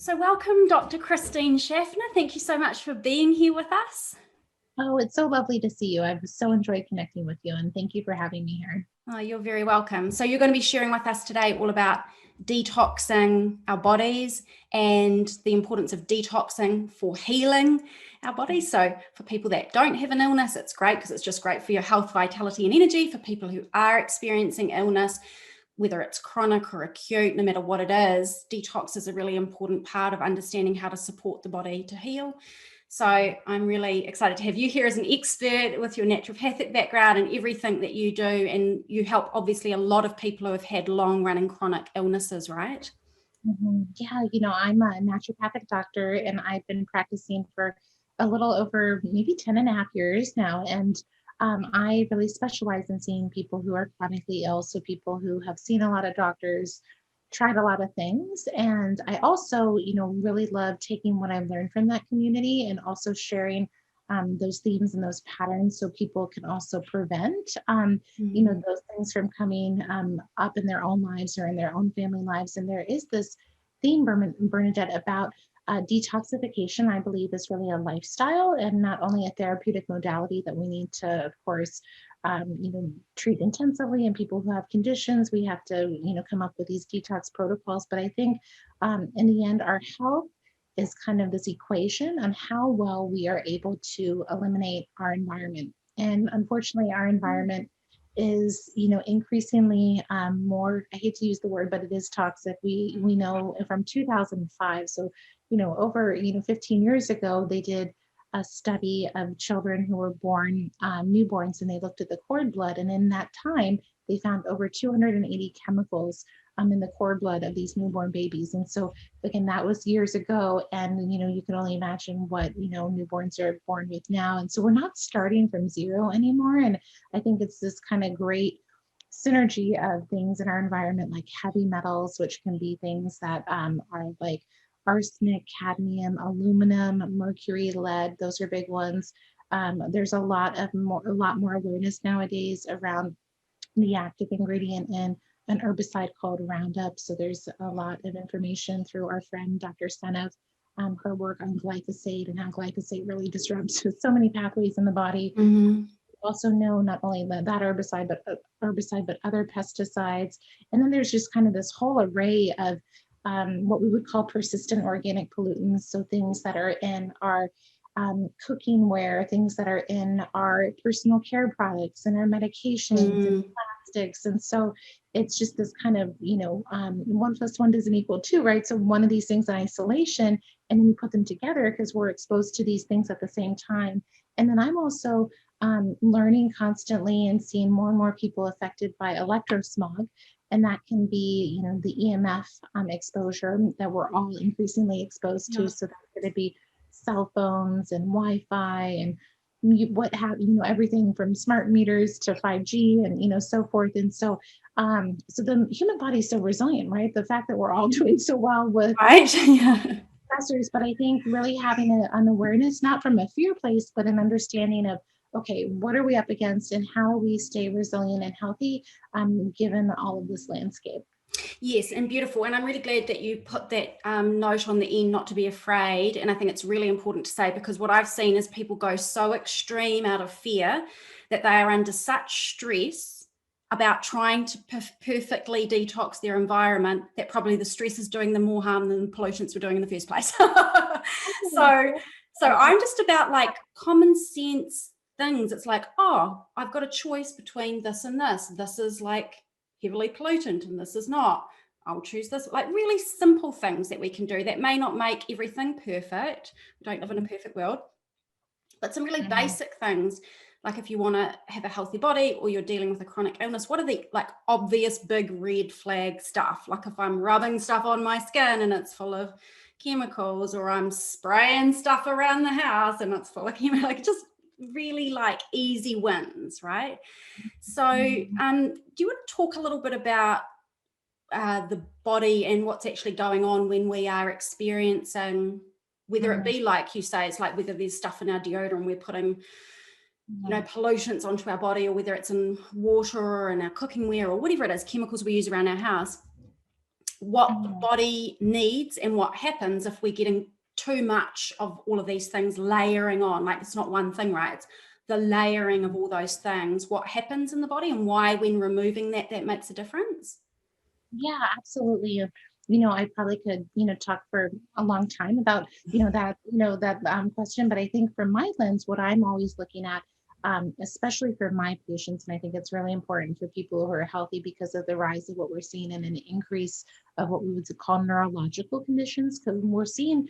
So welcome, Dr. Christine Schaffner. Thank you so much for being here with us. Oh, it's so lovely to see you. I've so enjoyed connecting with you, and thank you for having me here. Oh, you're very welcome. So you're going to be sharing with us today all about detoxing our bodies and the importance of detoxing for healing our bodies. So for people that don't have an illness, it's great because it's just great for your health, vitality, and energy. For people who are experiencing illness, whether it's chronic or acute, no matter what it is, detox is a really important part of understanding how to support the body to heal. So I'm really excited to have you here as an expert with your naturopathic background and everything that you do. And you help obviously a lot of people who have had long running chronic illnesses, right? Yeah, I'm a naturopathic doctor, and I've been practicing for a little over maybe 10 and a half years now. And I really specialize in seeing people who are chronically ill. So people who have seen a lot of doctors, tried a lot of things. And I also, really love taking what I've learned from that community and also sharing those themes and those patterns so people can also prevent, Mm. those things from coming up in their own lives or in their own family lives. And there is this theme, Bernadette, about detoxification. I believe is really a lifestyle and not only a therapeutic modality that we need to, of course, treat intensively. And people who have conditions, we have to, come up with these detox protocols. But I think in the end, our health is kind of this equation on how well we are able to eliminate our environment. And unfortunately, our environment is, increasingly more, I hate to use the word, but it is toxic. We know from 2005. So, over, 15 years ago, they did a study of children who were born newborns, and they looked at the cord blood. And in that time, they found over 280 chemicals in the cord blood of these newborn babies. And so again, that was years ago. And, you can only imagine what, newborns are born with now. And so we're not starting from zero anymore. And I think it's this kind of great synergy of things in our environment, like heavy metals, which can be things that are like arsenic, cadmium, aluminum, mercury, lead. Those are big ones. There's a lot more awareness nowadays around the active ingredient in an herbicide called Roundup. So there's a lot of information through our friend Dr. Senev, her work on glyphosate and how glyphosate really disrupts so many pathways in the body. Mm-hmm. Also know not only that herbicide, but other pesticides. And then there's just kind of this whole array of what we would call persistent organic pollutants. So things that are in our cooking ware, things that are in our personal care products and our medications and Mm. plastics. And so it's just this kind of, one plus one doesn't equal two, right? So one of these things in isolation, and then we put them together because we're exposed to these things at the same time. And then I'm also learning constantly and seeing more and more people affected by electrosmog. And that can be, the EMF exposure that we're all increasingly exposed to. Yeah. So that's going to be cell phones and Wi-Fi and what have everything from smart meters to 5G and so forth. And so so the human body is so resilient, right? The fact that we're all doing so well with Right. Yeah. stressors, but I think really having an awareness, not from a fear place, but an understanding of, okay, what are we up against and how do we stay resilient and healthy given all of this landscape? Yes, and beautiful. And I'm really glad that you put that note on the end, not to be afraid. And I think it's really important to say, because what I've seen is people go so extreme out of fear that they are under such stress about trying to perfectly detox their environment that probably the stress is doing them more harm than the pollutants were doing in the first place. so I'm just about like common sense things. It's like, oh, I've got a choice between this and this. This is like heavily pollutant and this is not. I'll choose this. Like really simple things that we can do that may not make everything perfect. We don't live in a perfect world, but some really basic things. Like if you want to have a healthy body or you're dealing with a chronic illness, what are the like obvious big red flag stuff? Like if I'm rubbing stuff on my skin and it's full of chemicals, or I'm spraying stuff around the house and it's full of chemicals, like just really like easy wins, right? So do you want to talk a little bit about the body and what's actually going on when we are experiencing, whether it be like you say, it's like whether there's stuff in our deodorant we're putting, pollutants onto our body, or whether it's in water or in our cooking ware or whatever it is, chemicals we use around our house. what the Mhm. body needs and what happens if we're getting too much of all of these things layering on. Like, it's not one thing, right? It's the layering of all those things, what happens in the body, and why when removing that, that makes a difference. Yeah, absolutely. I probably could, talk for a long time about, that question. But I think from my lens, what I'm always looking at, especially for my patients, and I think it's really important for people who are healthy because of the rise of what we're seeing and an increase of what we would call neurological conditions, because we're seeing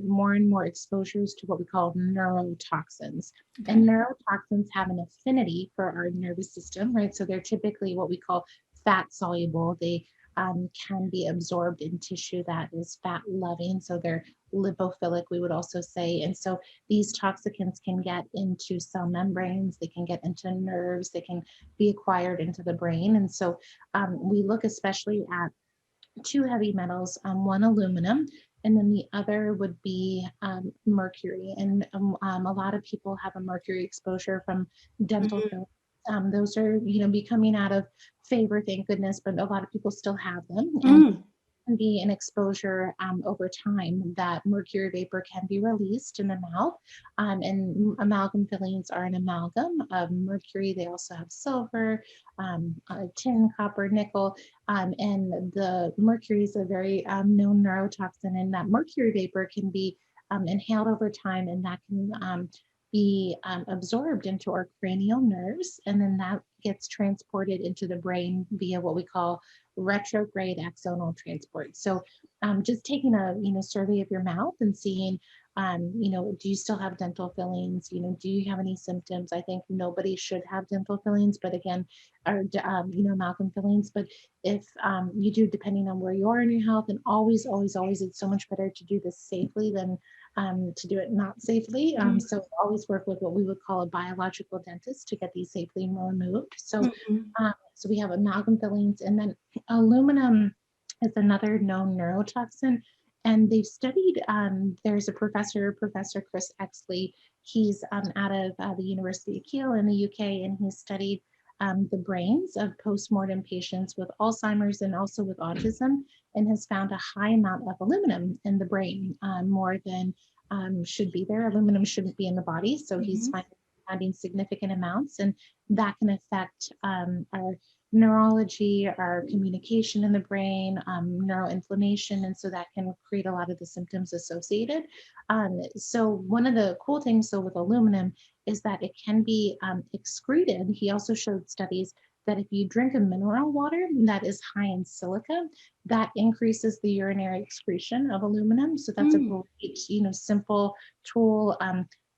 more and more exposures to what we call neurotoxins. Okay. And neurotoxins have an affinity for our nervous system, right? So they're typically what we call fat soluble. They can be absorbed in tissue that is fat loving. So they're lipophilic, we would also say. And so these toxicants can get into cell membranes, they can get into nerves, they can be acquired into the brain. And so we look especially at two heavy metals, one aluminum, and then the other would be mercury. And a lot of people have a mercury exposure from dental Mhm. fillings. Those are, becoming out of favor, thank goodness, but a lot of people still have them. And Mm. can be an exposure over time that mercury vapor can be released in the mouth. And amalgam fillings are an amalgam of mercury. They also have silver, tin, copper, nickel. And the mercury is a very known neurotoxin, and that mercury vapor can be inhaled over time, and that can be absorbed into our cranial nerves, and then that gets transported into the brain via what we call retrograde axonal transport. So just taking a survey of your mouth and seeing do you still have dental fillings? Do you have any symptoms? I think nobody should have dental fillings, but again, or amalgam fillings. But if you do, depending on where you are in your health, and always, always, always, it's so much better to do this safely than to do it not safely. Mm. So always work with what we would call a biological dentist to get these safely removed. So Mhm. so we have amalgam fillings, and then aluminum is another known neurotoxin. And they've studied, there's a Professor Chris Exley. He's out of the University of Kiel in the UK, and he's studied the brains of postmortem patients with Alzheimer's and also with autism, and has found a high amount of aluminum in the brain, more than should be there. Aluminum shouldn't be in the body, so he's Mhm. finding significant amounts, and that can affect our neurology, our communication in the brain, neuroinflammation, and so that can create a lot of the symptoms associated. So one of the cool things, though, with aluminum is that it can be excreted. He also showed studies that if you drink a mineral water that is high in silica, that increases the urinary excretion of aluminum. So that's a Mm. great, simple tool.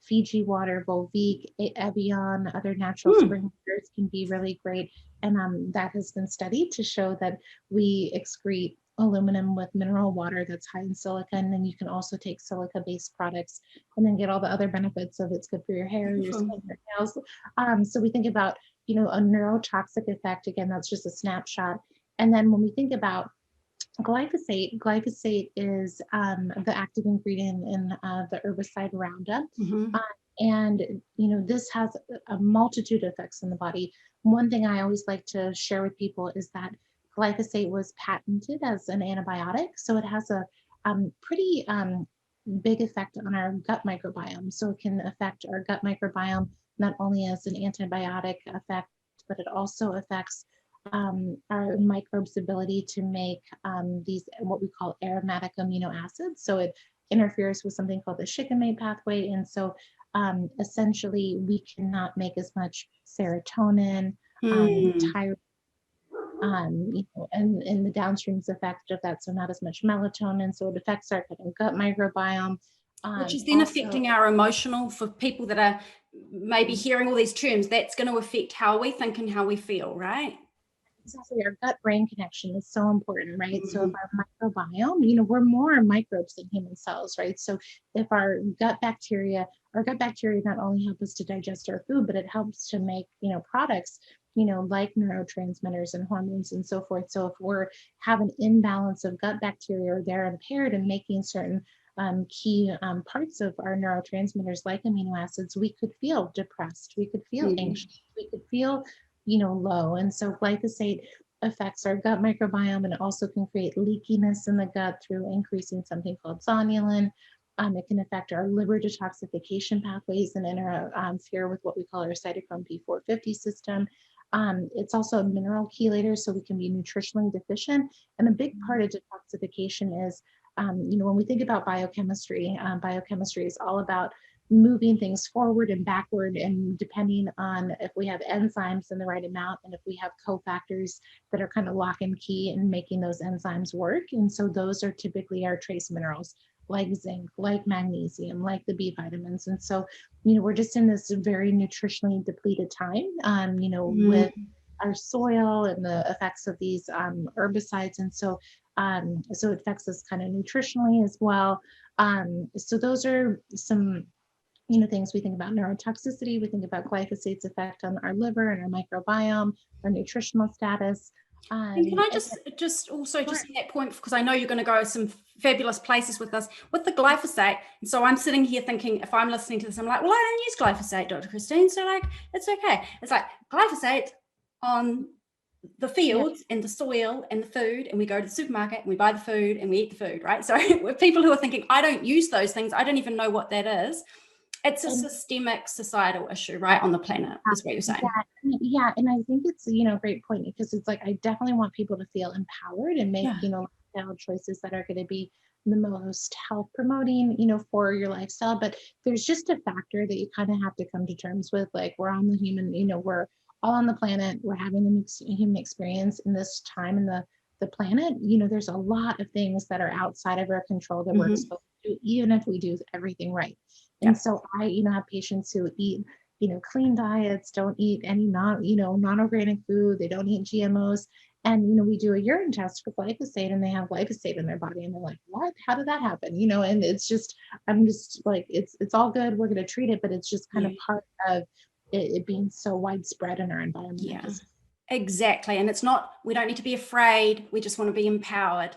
Fiji water, Volvic, Evian, other natural Mm. spring waters can be really great. And that has been studied to show that we excrete aluminum with mineral water that's high in silica. And then you can also take silica-based products and then get all the other benefits of it's good for your hair, your Beautiful. skin, your nails. So we think about, a neurotoxic effect. Again, that's just a snapshot. And then when we think about glyphosate is the active ingredient in the herbicide Roundup. Uh, Mhm. and this has a multitude of effects in the body. One thing I always like to share with people is that glyphosate was patented as an antibiotic, so it has a pretty big effect on our gut microbiome. So it can affect our gut microbiome not only as an antibiotic effect, but it also affects our microbes' ability to make these what we call aromatic amino acids. So it interferes with something called the shikimate pathway, and so essentially we cannot make as much serotonin, Mm. thyroid, and the downstreams effect of that. So not as much melatonin. So it affects our kind of gut microbiome. Which is then Also, affecting our emotional, for people that are maybe hearing all these terms, that's going to affect how we think and how we feel, right? exactly, our gut brain connection is so important, right? So if Mhm. our microbiome, we're more microbes than human cells, right? So if our gut bacteria not only help us to digest our food, but it helps to make, products, like neurotransmitters and hormones and so forth. So if we're have an imbalance of gut bacteria, or they're impaired in making certain key parts of our neurotransmitters like amino acids, we could feel depressed, we could feel Mm. anxious, we could feel low. And so glyphosate affects our gut microbiome, and it also can create leakiness in the gut through increasing something called zonulin. It can affect our liver detoxification pathways and interfere with what we call our cytochrome P450 system. It's also a mineral chelator, so we can be nutritionally deficient. And a big part of detoxification is, when we think about biochemistry, biochemistry is all about moving things forward and backward, and depending on if we have enzymes in the right amount and if we have cofactors that are kind of lock and key in making those enzymes work. And so those are typically our trace minerals, like zinc, like magnesium, like the B vitamins. And so, we're just in this very nutritionally depleted time, with our soil and the effects of these herbicides. And so, so it affects us kind of nutritionally as well. So those are some things we think about: neurotoxicity. We think about glyphosate's effect on our liver and our microbiome, our nutritional status. And can I just also Sure. just in that point, because I know you're going to go some fabulous places with this, with the glyphosate. And so I'm sitting here thinking, if I'm listening to this, I'm like, well, I don't use glyphosate, Dr. Christine. So like, it's okay. It's like glyphosate on the fields and the soil and the food, and we go to the supermarket and we buy the food and we eat the food, right? So with people who are thinking, I don't use those things, I don't even know what that is. It's a systemic societal issue, right, on the planet, is what you're saying. Yeah, and I think it's a great point, because it's like, I definitely want people to feel empowered and make lifestyle choices that are going to be the most health promoting for your lifestyle. But there's just a factor that you kind of have to come to terms with. Like, we're on the human, we're all on the planet, we're having a human experience in this time in the planet. There's a lot of things that are outside of our control that we're exposed to, even if we do everything right. And so I, have patients who eat, clean diets, don't eat any non-organic food, they don't eat GMOs. And, we do a urine test for glyphosate, and they have glyphosate in their body, and they're like, what? How did that happen? And it's just, I'm just like, it's all good. We're going to treat it, but it's just kind of part of it being so widespread in our environment. Yeah, exactly. And it's not, we don't need to be afraid. We just want to be empowered.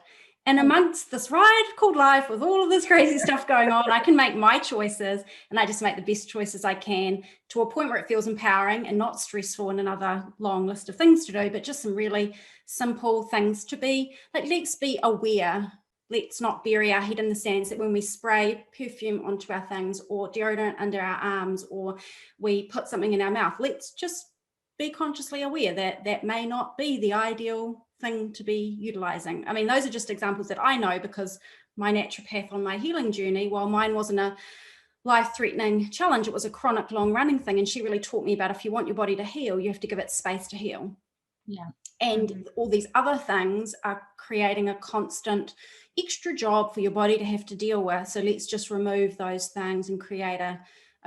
And amongst this ride called life, with all of this crazy stuff going on, I can make my choices, and I just make the best choices I can, to a point where it feels empowering and not stressful and another long list of things to do, but just some really simple things to be like, let's be aware. Let's not bury our head in the sand, that when we spray perfume onto our things, or deodorant under our arms, or we put something in our mouth, let's just be consciously aware that that may not be the ideal thing to be utilizing. I mean, those are just examples that I know, because my naturopath on my healing journey, while mine wasn't a life-threatening challenge, it was a chronic long-running thing, and she really taught me about, if you want your body to heal, you have to give it space to heal. And all these other things are creating a constant extra job for your body to have to deal with. So let's just remove those things and create a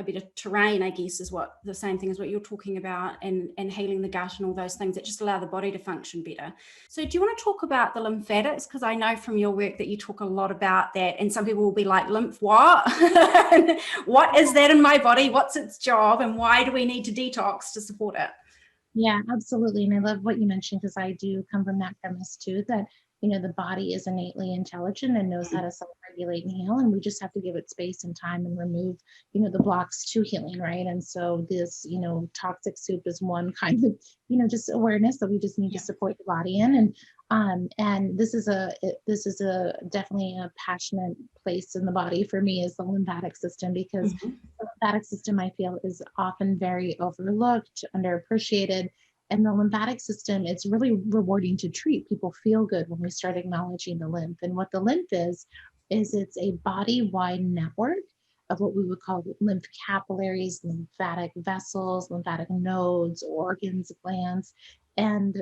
bit of terrain, I guess, is what the same thing as what you're talking about, and healing the gut and all those things that just allow the body to function better. So do you want to talk about the lymphatics? Because I know from your work that you talk a lot about that, and some people will be like, lymph what? What is that in my body? What's its job? And why do we need to detox to support it? Yeah, absolutely. And I love what you mentioned, because I do come from that premise too, that the body is innately intelligent and knows how to self-regulate and heal, and we just have to give it space and time and remove the blocks to healing, right? And so this toxic soup is one kind of just awareness that we just need to support the body in. And this is a definitely a passionate place in the body for me, is the lymphatic system, because the lymphatic system, I feel, is often very overlooked, underappreciated. And the lymphatic system, it's really rewarding to treat. People feel good when we start acknowledging the lymph. And what the lymph is it's a body-wide network of what we would call lymph capillaries, lymphatic vessels, lymphatic nodes, organs, glands. And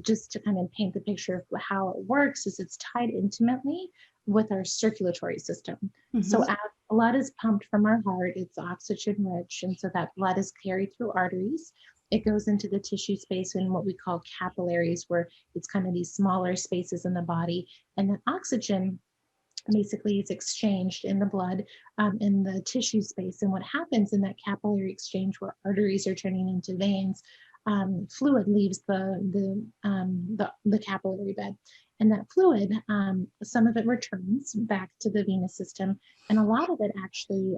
just to kind of paint the picture of how it works, is it's tied intimately with our circulatory system. So as blood is pumped from our heart, it's oxygen rich. And so that blood is carried through arteries. It goes into the tissue space in what we call capillaries, where it's kind of these smaller spaces in the body. And then oxygen basically is exchanged in the blood, in the tissue space. And what happens in that capillary exchange, where arteries are turning into veins, fluid leaves the capillary bed. And that fluid, some of it returns back to the venous system, and a lot of it actually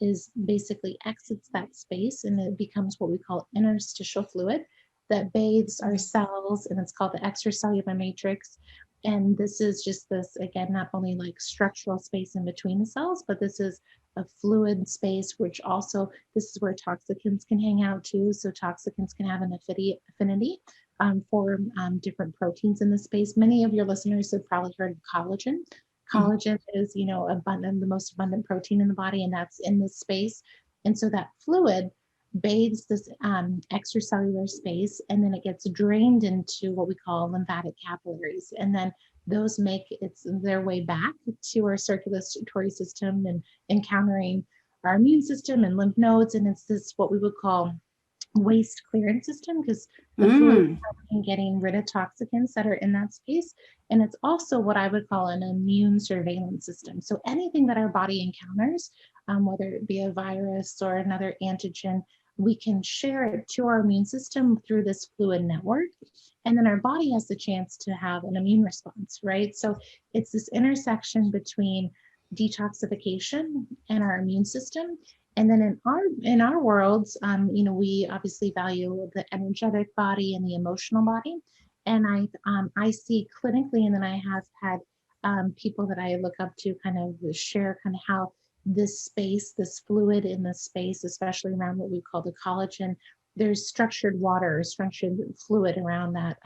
is basically exits that space, and it becomes what we call interstitial fluid that bathes our cells, and it's called the extracellular matrix. And this is just this, again, not only like structural space in between the cells, but this is a fluid space, which also, this is where toxicants can hang out too. So toxicants can have an affinity for different proteins in the space. Many of your listeners have probably heard of collagen. Collagen is, abundant, the most abundant protein in the body, and that's in this space. And so that fluid bathes this extracellular space, and then it gets drained into what we call lymphatic capillaries. And then those make their way back to our circulatory system and encountering our immune system and lymph nodes. And it's this, what we would call waste clearance system, because the fluid is getting rid of toxicants that are in that space. And it's also what I would call an immune surveillance system. So anything that our body encounters, whether it be a virus or another antigen, we can share it to our immune system through this fluid network. And then our body has the chance to have an immune response, right? So it's this intersection between detoxification and our immune system. And then in our worlds, we obviously value the energetic body and the emotional body. And I see clinically, and then I have had people that I look up to kind of share kind of how this space, this fluid in this space, especially around what we call the collagen, there's structured water, structured fluid around that,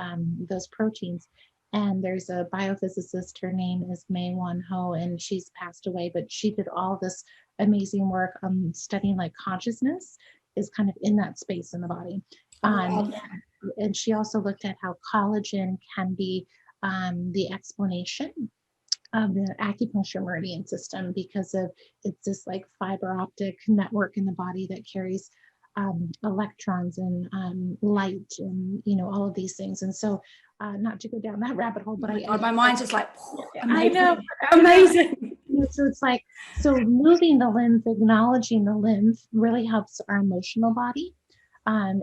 those proteins. And there's a biophysicist, her name is May-Wan Ho, and she's passed away, but she did all this amazing work studying like consciousness is kind of in that space in the body. And she also looked at how collagen can be the explanation of the acupuncture meridian system, because of it's this like fiber optic network in the body that carries electrons and light and all of these things. And so not to go down that rabbit hole, but my mind's just like, I know, amazing. So it's like, so moving the lymph, acknowledging the lymph really helps our emotional body.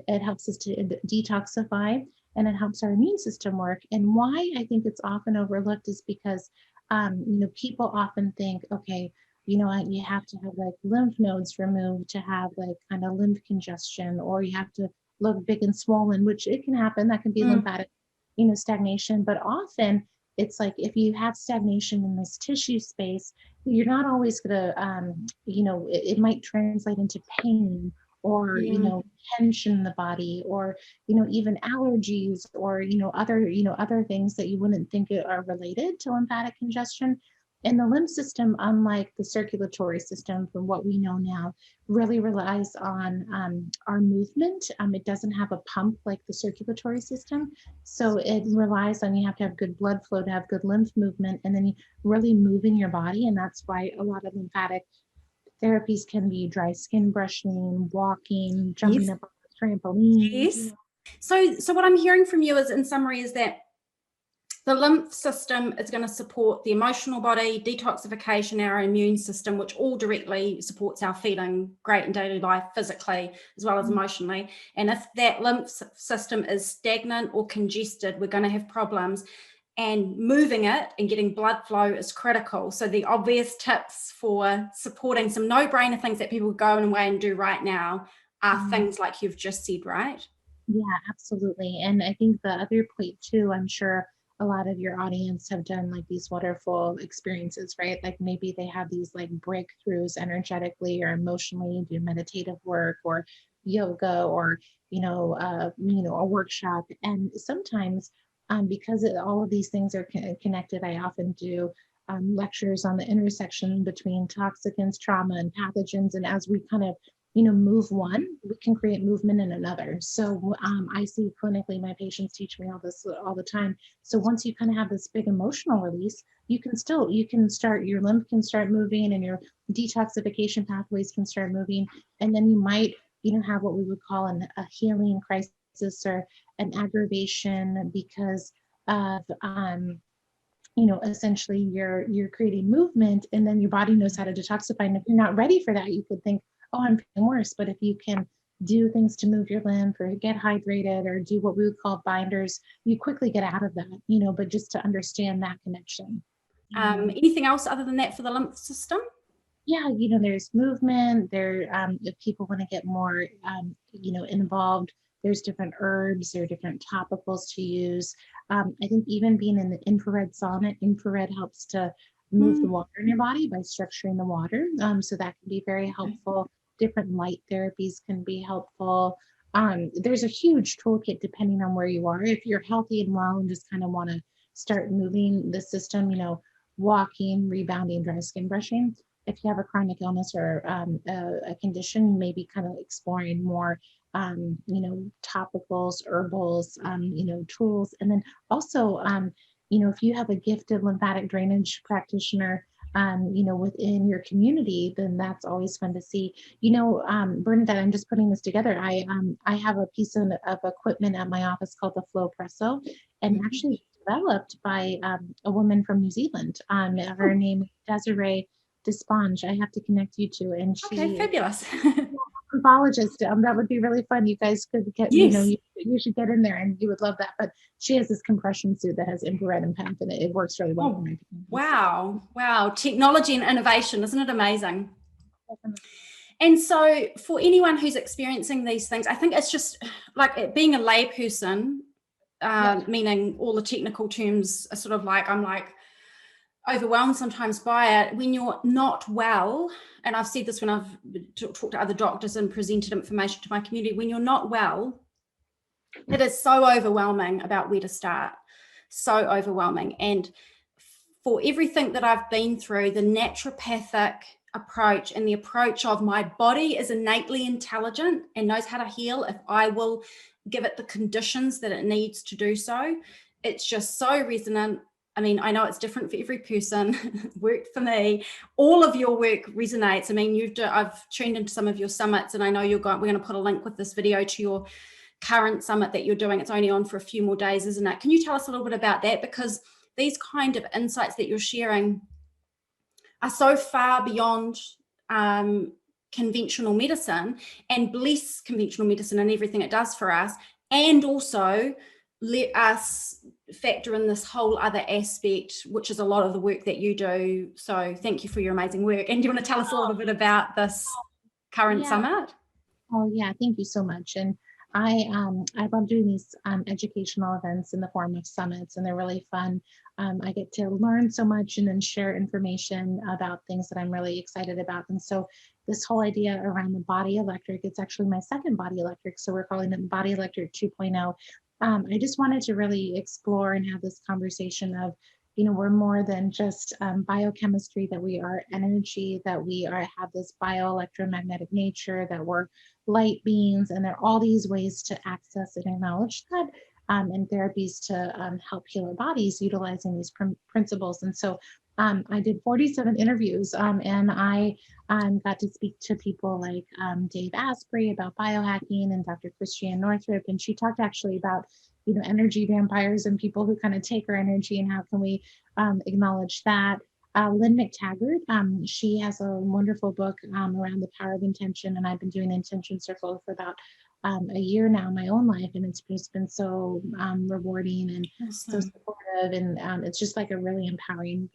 It helps us to detoxify, and it helps our immune system work. And why I think it's often overlooked is because people often think, okay, you have to have like lymph nodes removed to have like kind of lymph congestion, or you have to look big and swollen, which it can happen. That can be lymphatic, stagnation. But often it's like if you have stagnation in this tissue space, you're not always going to, it might translate into pain or, tension in the body, or, even allergies, or, other things that you wouldn't think are related to lymphatic congestion. And the lymph system, unlike the circulatory system, from what we know now, really relies on our movement. It doesn't have a pump like the circulatory system. So it relies on, you have to have good blood flow to have good lymph movement, and then you really move in your body. And that's why a lot of lymphatic therapies can be dry skin brushing, walking, jumping up on a trampoline. Yes. So what I'm hearing from you is, in summary, is that the lymph system is going to support the emotional body, detoxification, our immune system, which all directly supports our feeling great in daily life, physically as well as emotionally. And if that lymph system is stagnant or congested, we're going to have problems. And moving it and getting blood flow is critical. So the obvious tips for supporting some no-brainer things that people go away and do right now are things like you've just said, right? Yeah, absolutely. And I think the other point too, I'm sure a lot of your audience have done like these wonderful experiences, right? Like maybe they have these like breakthroughs energetically or emotionally, do meditative work or yoga or, a workshop. And sometimes because all of these things are connected, I often do lectures on the intersection between toxicants, trauma, and pathogens. And as we kind of move one, we can create movement in another. So I see clinically, my patients teach me all this all the time. So once you kind of have this big emotional release, you can start, your lymph can start moving, and your detoxification pathways can start moving. And then you might, have what we would call a healing crisis or an aggravation because of, essentially you're creating movement, and then your body knows how to detoxify. And if you're not ready for that, you could think, oh, I'm feeling worse. But if you can do things to move your lymph or get hydrated or do what we would call binders, you quickly get out of that, but just to understand that connection. Anything else other than that for the lymph system? Yeah, there's movement there. If people want to get more, involved, There's different herbs or different topicals to use. I think even being in the infrared sauna, infrared helps to move the Mm, water in your body by structuring the water. So that can be very helpful. Different light therapies can be helpful. There's a huge toolkit depending on where you are. If you're healthy and well and just kind of want to start moving the system, walking, rebounding, dry skin brushing. If you have a chronic illness or a condition, maybe kind of exploring more, topicals, herbals, tools. And then also, if you have a gifted lymphatic drainage practitioner, within your community, then that's always fun to see. Bernadette, I'm just putting this together. I have a piece of equipment at my office called the Flow Presso, and actually developed by a woman from New Zealand. Her name is Desiree Desponge. I have to connect you to, and okay, she fabulous. pathologist. That would be really fun. You guys could get, Yes. you should get in there, and you would love that. But she has this compression suit that has infrared and PEMF, and it works really well for Oh, my people. wow. Wow. Technology and innovation, isn't it amazing? So, And so for anyone who's experiencing these things, I think it's just like being a layperson, yep. meaning all the technical terms are sort of like, I'm like overwhelmed sometimes by it. When you're not well, and I've said this when I've talked to other doctors and presented information to my community, when you're not well, it is so overwhelming about where to start. So overwhelming. And for everything that I've been through, the naturopathic approach and the approach of my body is innately intelligent and knows how to heal if I will give it the conditions that it needs to do so. It's just so resonant. I mean, I know it's different for every person. Worked for me. All of your work resonates. I mean, I've tuned into some of your summits, and I know we're going to put a link with this video to your current summit that you're doing. It's only on for a few more days, isn't it? Can you tell us a little bit about that? Because these kind of insights that you're sharing are so far beyond conventional medicine, and bless conventional medicine and everything it does for us, and also let us factor in this whole other aspect, which is a lot of the work that you do. So thank you for your amazing work. And do you want to tell us a little bit about this current Yeah. summit? Oh yeah, thank you so much. And I love doing these educational events in the form of summits, and they're really fun. I get to learn so much and then share information about things that I'm really excited about. And so this whole idea around the body electric, it's actually my second body electric. So we're calling it Body Electric 2.0. I just wanted to really explore and have this conversation of, we're more than just biochemistry, that we are energy, that we have this bioelectromagnetic nature, that we're light beings, and there are all these ways to access and acknowledge that, and therapies to help heal our bodies utilizing these principles. And so I did 47 interviews, and I got to speak to people like Dave Asprey about biohacking, and Dr. Christiane Northrup, and she talked actually about energy vampires and people who kind of take our energy, and how can we acknowledge that. Lynn McTaggart, she has a wonderful book around the power of intention, and I've been doing Intention Circle for about a year now in my own life, and it's just been so rewarding and so Awesome. supportive, and it's just like a really empowering,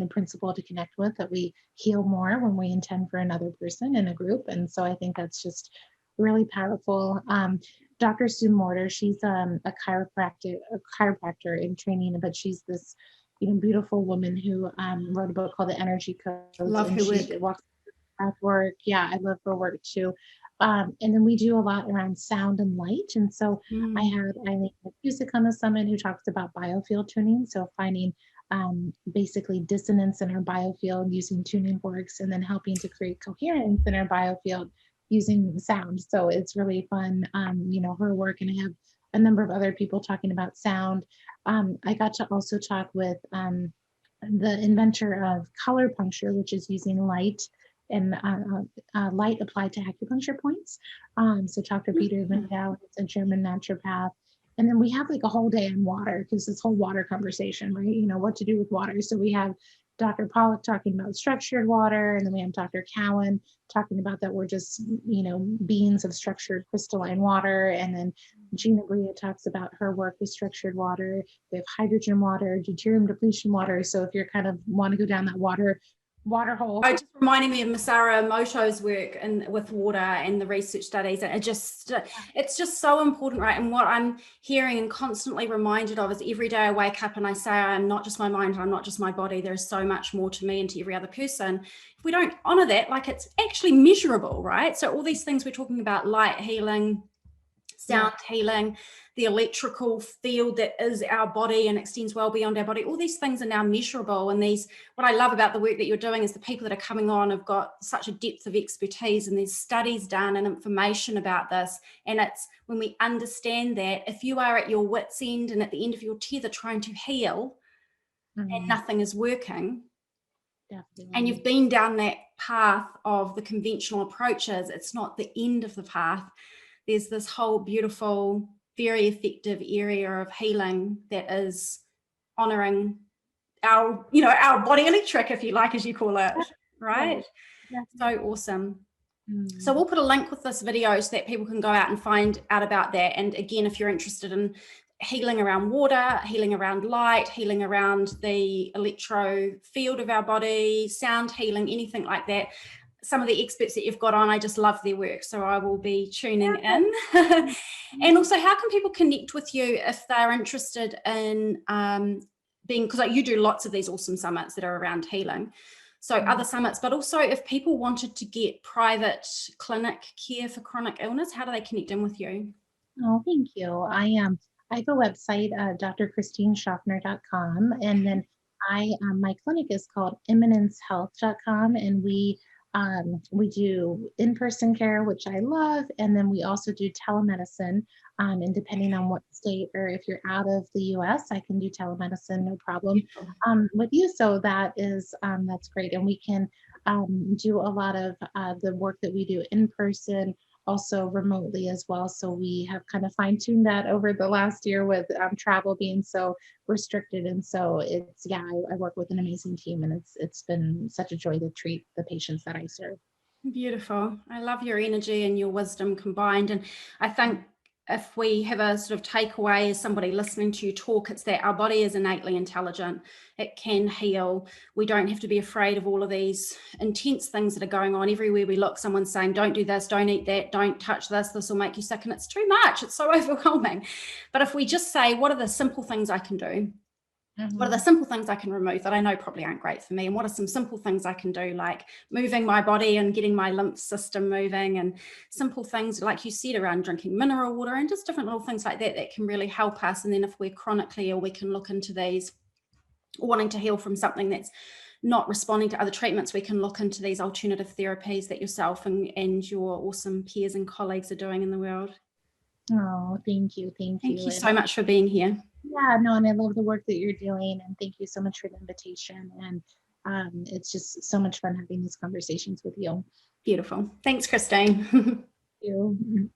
principle to connect with, that we heal more when we intend for another person in a group, and so I think that's just really powerful. Dr. Sue Morter, she's a chiropractor in training, but she's this beautiful woman who wrote a book called The Energy Codes, Love and her she work. walks breath work. Yeah, I love her work too. And then we do a lot around sound and light. And so I had Eileen McCusick on the summit, who talks about biofield tuning. So finding basically dissonance in our biofield using tuning forks, and then helping to create coherence in our biofield using sound. So it's really fun, her work. And I have a number of other people talking about sound. I got to also talk with the inventor of color puncture, which is using light and light applied to acupuncture points. So Dr. Peter Lindau is a German naturopath. And then we have like a whole day on water, because this whole water conversation, right? What to do with water. So we have Dr. Pollock talking about structured water, and then we have Dr. Cowan talking about that we're just, beings of structured crystalline water. And then Gina Bria talks about her work with structured water. We have hydrogen water, deuterium depletion water. So if you're kind of want to go down that water water hole. Oh, just reminding me of Masaru Emoto's work and with water and the research studies. And it's just so important, right? And what I'm hearing and constantly reminded of is every day I wake up and I say, I'm not just my mind, I'm not just my body. There's so much more to me and to every other person. If we don't honor that, like, it's actually measurable, right? So all these things we're talking about, light healing, sound healing, the electrical field that is our body and extends well beyond our body, all these things are now measurable. And what I love about the work that you're doing is the people that are coming on have got such a depth of expertise, and there's studies done and information about this. And it's when we understand that, if you are at your wit's end and at the end of your tether trying to heal and nothing is working, and you've been down that path of the conventional approaches, it's not the end of the path. There's this whole beautiful, very effective area of healing that is honoring our body electric, if you like, as you call it, right? So awesome. So we'll put a link with this video so that people can go out and find out about that. And again, if you're interested in healing around water, healing around light, healing around the electro field of our body, sound healing, anything like that, some of the experts that you've got on, I just love their work, so I will be tuning in. And also, how can people connect with you if they're interested in because like you do lots of these awesome summits that are around healing, so other summits, but also if people wanted to get private clinic care for chronic illness, how do they connect in with you? Oh, thank you. I have a website, drchristineschaffner.com, and then my clinic is called imminencehealth.com, and we do in-person care, which I love, and then we also do telemedicine. And depending on what state, or if you're out of the U.S., I can do telemedicine, no problem, with you. So that's great, and we can do a lot of the work that we do in person, also remotely as well. So we have kind of fine-tuned that over the last year with travel being so restricted. And so I work with an amazing team, and it's been such a joy to treat the patients that I serve. Beautiful. I love your energy and your wisdom combined. And I think if we have a sort of takeaway as somebody listening to you talk, it's that our body is innately intelligent. It can heal. We don't have to be afraid of all of these intense things that are going on. Everywhere we look, someone's saying, don't do this, don't eat that, don't touch this will make you sick. And it's too much. It's so overwhelming. But if we just say, what are the simple things I can do? What are the simple things I can remove that I know probably aren't great for me? And what are some simple things I can do, like moving my body and getting my lymph system moving, and simple things, like you said, around drinking mineral water and just different little things like that that can really help us. And then if we're chronically ill, we can look into these, wanting to heal from something that's not responding to other treatments, we can look into these alternative therapies that yourself and your awesome peers and colleagues are doing in the world. Oh, thank you. Thank you so much for being here. Yeah, no, and I love the work that you're doing, and thank you so much for the invitation. And it's just so much fun having these conversations with you. Beautiful. Thanks, Christine. Thank you.